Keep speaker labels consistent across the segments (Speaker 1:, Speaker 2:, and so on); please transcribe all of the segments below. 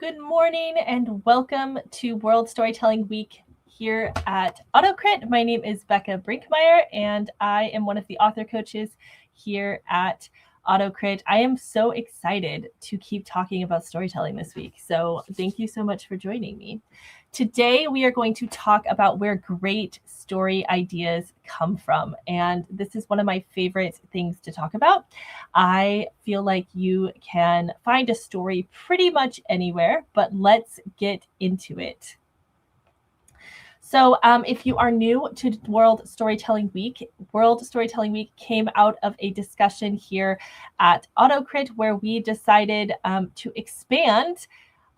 Speaker 1: good morning and welcome to World Storytelling Week here at AutoCrit. My name is Bekah Brinkmeier and I am one of the author coaches here at AutoCrit. I am so excited to keep talking about storytelling this week. So thank you so much for joining me. Today, we are going to talk about where great story ideas come from. And this is one of my favorite things to talk about. I feel like you can find a story pretty much anywhere, but let's get into it. So if you are new to World Storytelling Week came out of a discussion here at AutoCrit where we decided to expand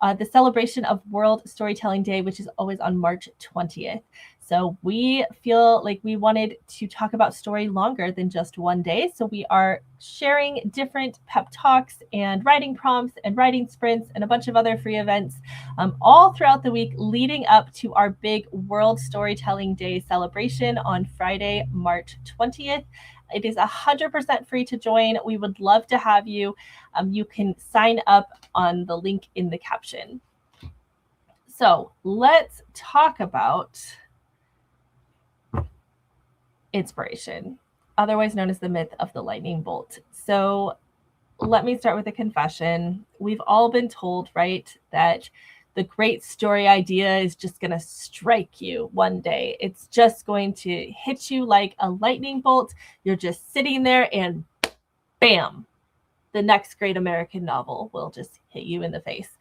Speaker 1: the celebration of World Storytelling Day, which is always on March 20th. So we feel like we wanted to talk about story longer than just one day. So we are sharing different pep talks and writing prompts and writing sprints and a bunch of other free events all throughout the week leading up to our big World Storytelling Day celebration on Friday, March 20th. It is 100% free to join. We would love to have you. You can sign up on the link in the caption. So let's talk about inspiration, otherwise known as the myth of the lightning bolt. So let me start with a confession. We've all been told, right, that the great story idea is just going to strike you one day. It's just going to hit you like a lightning bolt. You're just sitting there and bam, the next great American novel will just hit you in the face.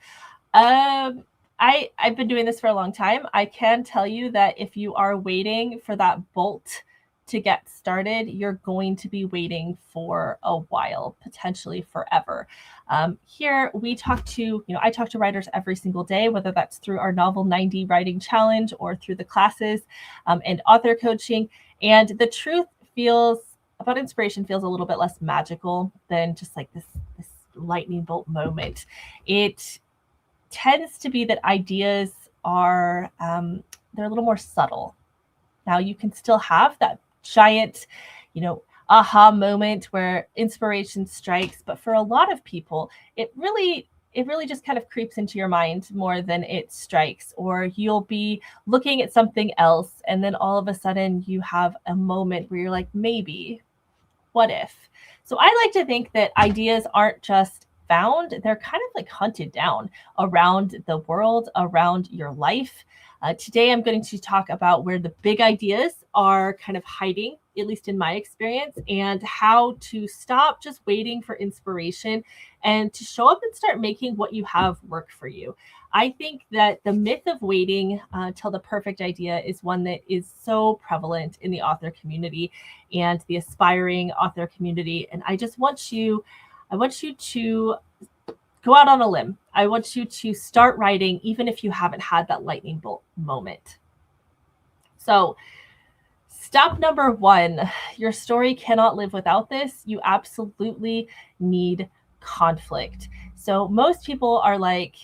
Speaker 1: I've been doing this for a long time. I can tell you that if you are waiting for that bolt to get started, you're going to be waiting for a while, potentially forever. Here we talk to, I talk to writers every single day, whether that's through our Novel 90 Writing Challenge or through the classes and author coaching. And the truth about inspiration feels a little bit less magical than just like this lightning bolt moment. It tends to be that ideas are, they're a little more subtle. Now you can still have that giant, aha moment where inspiration strikes. But for a lot of people, it really just kind of creeps into your mind more than it strikes, or you'll be looking at something else. And then all of a sudden you have a moment where you're like, maybe, what if? So I like to think that ideas aren't just found, they're kind of like hunted down around the world, around your life. Today, I'm going to talk about where the big ideas are kind of hiding, at least in my experience, and how to stop just waiting for inspiration and to show up and start making what you have work for you. I think that the myth of waiting till the perfect idea is one that is so prevalent in the author community and the aspiring author community. And I just want you to go out on a limb. I want you to start writing, even if you haven't had that lightning bolt moment. So step number 1, your story cannot live without this. You absolutely need conflict. So most people are like,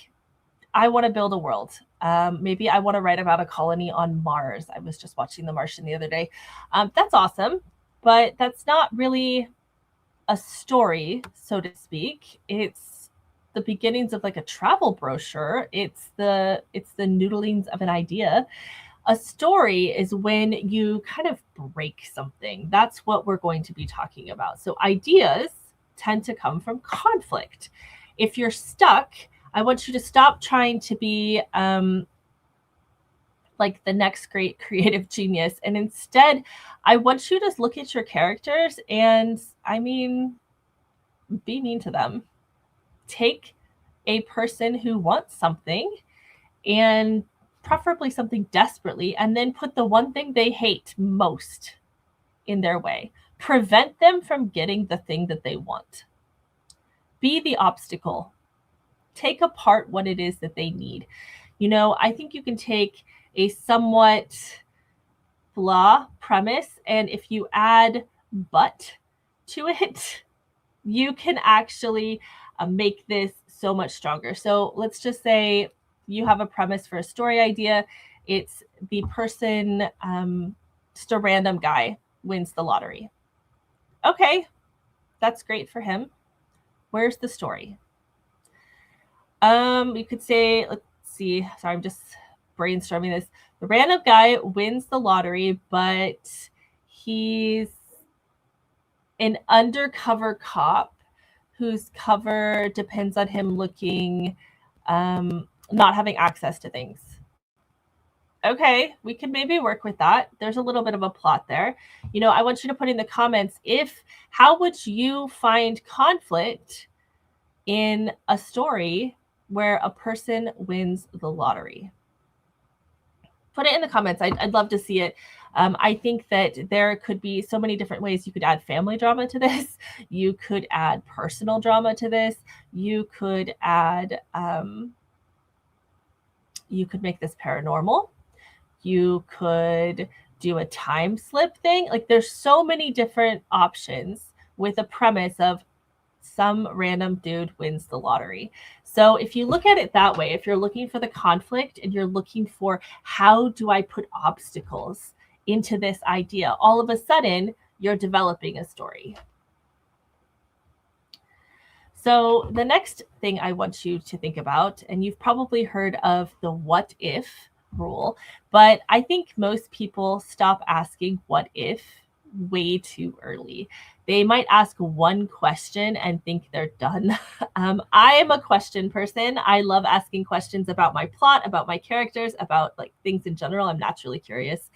Speaker 1: I want to build a world. Maybe I want to write about a colony on Mars. I was just watching The Martian the other day. That's awesome, but that's not really a story, so to speak. It's the beginnings of like a travel brochure. It's the noodlings of an idea. A story is when you kind of break something. That's what we're going to be talking about. So ideas tend to come from conflict. If you're stuck, I want you to stop trying to be like the next great creative genius. And instead, I want you to look at your characters and, be mean to them. Take a person who wants something, and preferably something desperately, and then put the one thing they hate most in their way. Prevent them from getting the thing that they want. Be the obstacle. Take apart what it is that they need. I think you can take a somewhat blah premise, and if you add but to it, you can actually make this so much stronger. So let's just say you have a premise for a story idea. It's the person, just a random guy, wins the lottery. Okay, that's great for him. Where's the story? You could say, let's see. Sorry, I'm just brainstorming this. The random guy wins the lottery, but he's an undercover cop whose cover depends on him looking, not having access to things. Okay, we can maybe work with that. There's a little bit of a plot there. I want you to put in the comments, how would you find conflict in a story where a person wins the lottery? Put it in the comments. I'd love to see it. I think that there could be so many different ways you could add family drama to this. You could add personal drama to this. You could add, you could make this paranormal. You could do a time slip thing. Like, there's so many different options with a premise of some random dude wins the lottery. So if you look at it that way, if you're looking for the conflict and you're looking for how do I put obstacles into this idea, all of a sudden you're developing a story. So the next thing I want you to think about, and you've probably heard of the what if rule, but I think most people stop asking what if way too early. They might ask one question and think they're done. I am a question person. I love asking questions about my plot, about my characters, about like things in general. I'm naturally curious.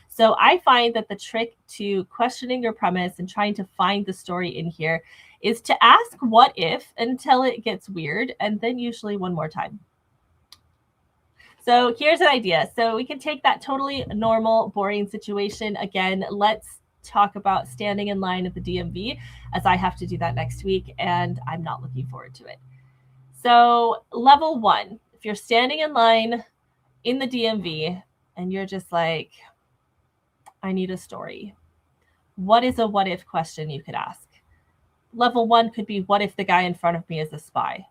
Speaker 1: So I find that the trick to questioning your premise and trying to find the story in here is to ask what if until it gets weird, and then usually one more time. So here's an idea. So we can take that totally normal, boring situation. Again, let's talk about standing in line at the DMV, as I have to do that next week, and I'm not looking forward to it. So level 1, if you're standing in line in the DMV and you're just like, I need a story, what is a what if question you could ask? Level 1 could be, what if the guy in front of me is a spy?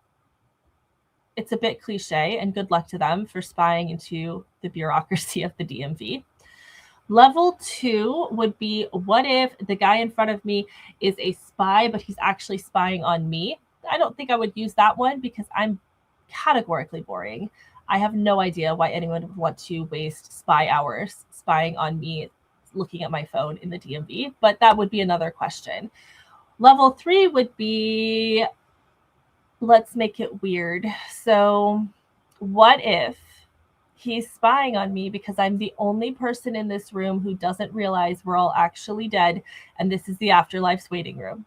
Speaker 1: It's a bit cliche, and good luck to them for spying into the bureaucracy of the DMV. Level 2 would be, what if the guy in front of me is a spy, but he's actually spying on me? I don't think I would use that one because I'm categorically boring. I have no idea why anyone would want to waste spy hours spying on me looking at my phone in the DMV, but that would be another question. Level 3 would be, let's make it weird. So what if he's spying on me because I'm the only person in this room who doesn't realize we're all actually dead, and this is the afterlife's waiting room?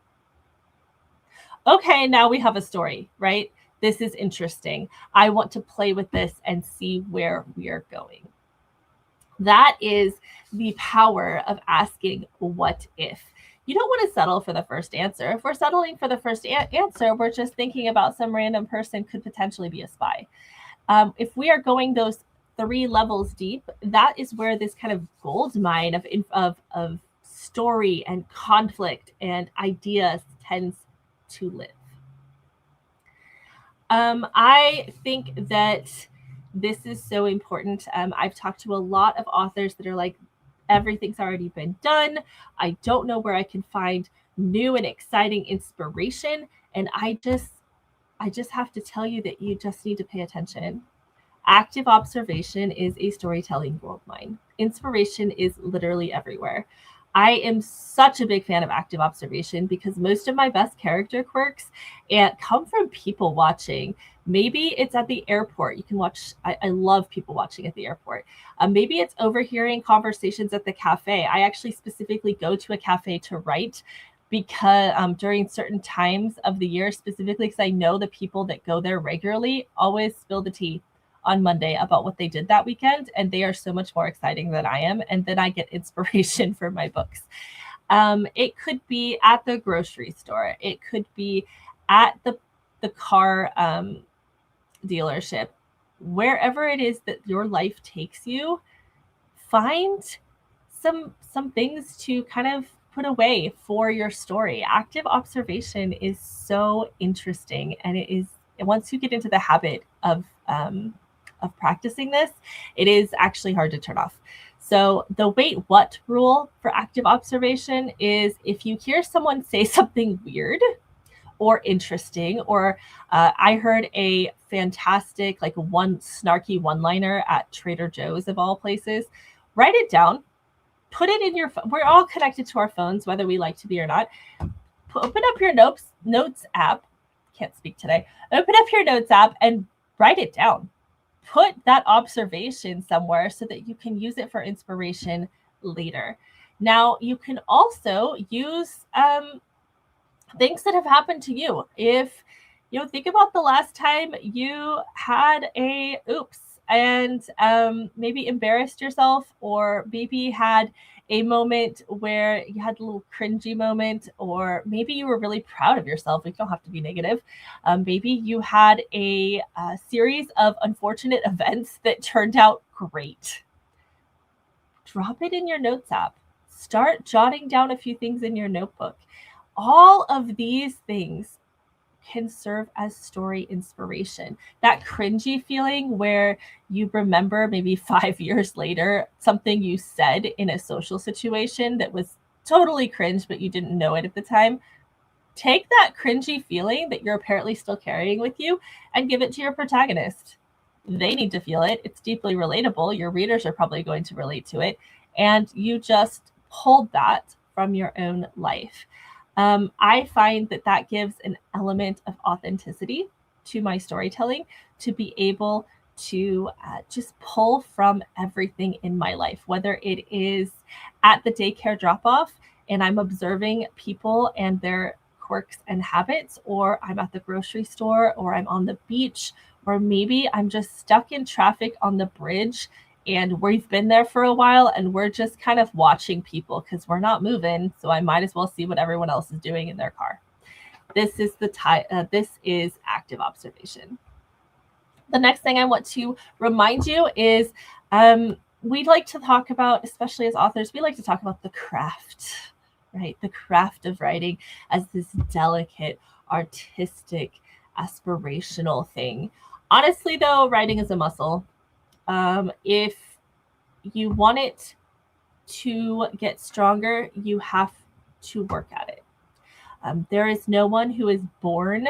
Speaker 1: Okay, now we have a story, right? This is interesting. I want to play with this and see where we are going. That is the power of asking what if. You don't want to settle for the first answer. If we're settling for the first answer, we're just thinking about some random person could potentially be a spy. If we are going those 3 levels deep, that is where this kind of gold mine of story and conflict and ideas tends to live. I think that this is so important. I've talked to a lot of authors that are like, everything's already been done. I don't know where I can find new and exciting inspiration. And I just have to tell you that you just need to pay attention. Active observation is a storytelling goldmine. Inspiration is literally everywhere. I am such a big fan of active observation because most of my best character quirks come from people watching. Maybe it's at the airport. You can watch. I love people watching at the airport. Maybe it's overhearing conversations at the cafe. I actually specifically go to a cafe to write because during certain times of the year, specifically because I know the people that go there regularly always spill the tea on Monday about what they did that weekend, and they are so much more exciting than I am, and then I get inspiration for my books. It could be at the grocery store. It could be at the car dealership. Wherever it is that your life takes you, find some things to kind of put away for your story. Active observation is so interesting, and it is, once you get into the habit of practicing this, it is actually hard to turn off. So the wait what rule for active observation is, if you hear someone say something weird or interesting, or I heard a fantastic, like one snarky one-liner at Trader Joe's of all places. Write it down, put it in your phone. We're all connected to our phones, whether we like to be or not. Open up your notes app. Can't speak today. Open up your notes app and write it down. Put that observation somewhere so that you can use it for inspiration later. Now, you can also use things that have happened to you. If think about the last time you had a oops and maybe embarrassed yourself, or maybe had a moment where you had a little cringy moment, or maybe you were really proud of yourself. You don't have to be negative. Maybe you had a series of unfortunate events that turned out great. Drop it in your notes app. Start jotting down a few things in your notebook. All of these things can serve as story inspiration. That cringy feeling where you remember maybe 5 years later something you said in a social situation that was totally cringe, but you didn't know it at the time. Take that cringy feeling that you're apparently still carrying with you and give it to your protagonist. They need to feel it. It's deeply relatable. Your readers are probably going to relate to it. And you just pulled that from your own life. I find that gives an element of authenticity to my storytelling, to be able to just pull from everything in my life, whether it is at the daycare drop-off and I'm observing people and their quirks and habits, or I'm at the grocery store, or I'm on the beach, or maybe I'm just stuck in traffic on the bridge and we've been there for a while and we're just kind of watching people because we're not moving. So I might as well see what everyone else is doing in their car. This is this is active observation. The next thing I want to remind you is we'd like to talk about, especially as authors, we like to talk about the craft, right? The craft of writing as this delicate, artistic, aspirational thing. Honestly, though, writing is a muscle. If you want it to get stronger, you have to work at it. There is no one who is born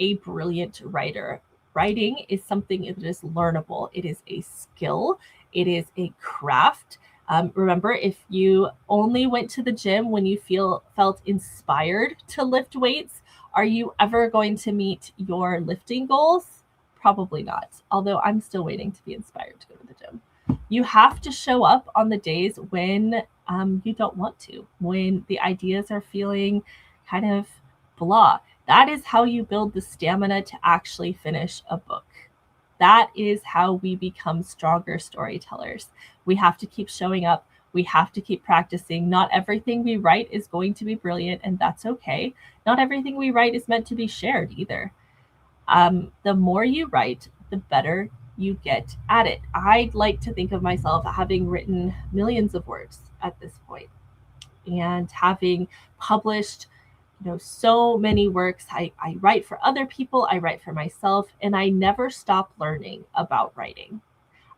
Speaker 1: a brilliant writer. Writing is something that is learnable. It is a skill. It is a craft. Remember, if you only went to the gym when you felt inspired to lift weights, are you ever going to meet your lifting goals? Probably not, although I'm still waiting to be inspired to go to the gym. You have to show up on the days when you don't want to, when the ideas are feeling kind of blah. That is how you build the stamina to actually finish a book. That is how we become stronger storytellers. We have to keep showing up. We have to keep practicing. Not everything we write is going to be brilliant, and that's okay. Not everything we write is meant to be shared either. The more you write, the better you get at it. I'd like to think of myself having written millions of words at this point, and having published so many works. I write for other people, I write for myself, and I never stop learning about writing.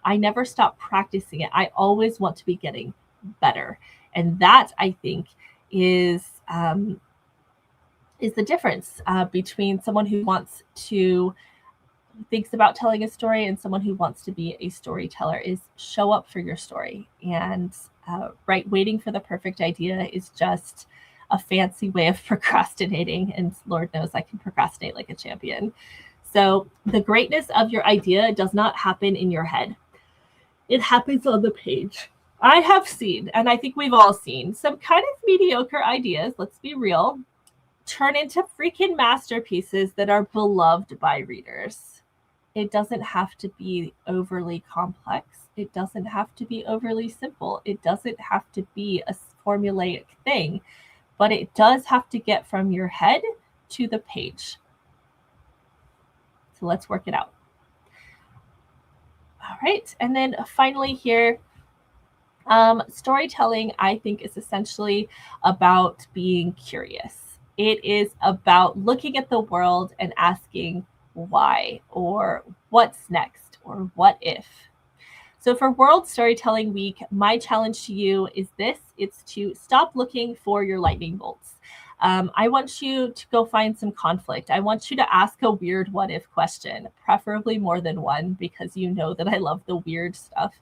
Speaker 1: I never stop practicing it. I always want to be getting better. And that, I think, is the difference between someone who thinks about telling a story and someone who wants to be a storyteller. Is show up for your story. And waiting for the perfect idea is just a fancy way of procrastinating, and Lord knows I can procrastinate like a champion. So the greatness of your idea does not happen in your head. It happens on the page. I have seen, and I think we've all seen, some kind of mediocre ideas, let's be real, turn into freaking masterpieces that are beloved by readers. It doesn't have to be overly complex. It doesn't have to be overly simple. It doesn't have to be a formulaic thing. But it does have to get from your head to the page. So let's work it out. All right. And then finally here, storytelling, I think, is essentially about being curious. It is about looking at the world and asking why, or what's next, or what if. So for World Storytelling Week, my challenge to you is this. It's to stop looking for your lightning bolts. I want you to go find some conflict. I want you to ask a weird what if question, preferably more than one, because you know that I love the weird stuff.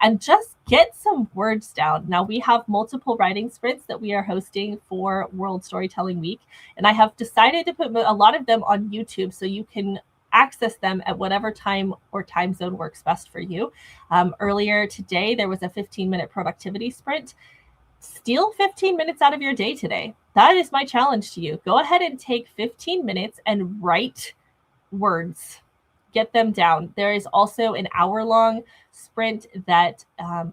Speaker 1: And just get some words down. Now, we have multiple writing sprints that we are hosting for World Storytelling Week, and I have decided to put a lot of them on YouTube so you can access them at whatever time or time zone works best for you. Earlier today, there was a 15-minute productivity sprint. Steal 15 minutes out of your day today. That is my challenge to you. Go ahead and take 15 minutes and write words. Get them down. There is also an hour-long sprint that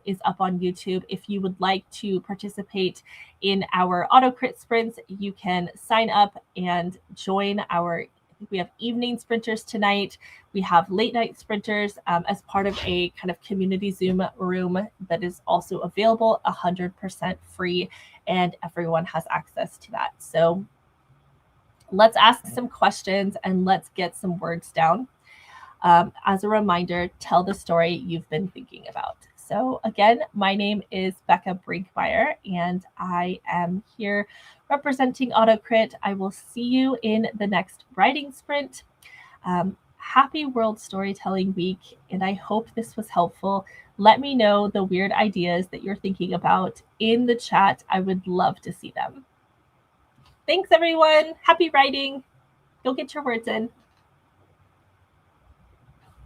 Speaker 1: is up on YouTube. If you would like to participate in our AutoCrit sprints, you can sign up and join our. We have evening sprinters tonight. We have late night sprinters as part of a kind of community Zoom room that is also available, 100% free, and everyone has access to that. So let's ask some questions and let's get some words down. As a reminder, tell the story you've been thinking about. So again, my name is Bekah Brinkmeier, and I am here representing AutoCrit. I will see you in the next writing sprint. Happy World Storytelling Week, and I hope this was helpful. Let me know the weird ideas that you're thinking about in the chat. I would love to see them. Thanks, everyone. Happy writing. Go get your words in.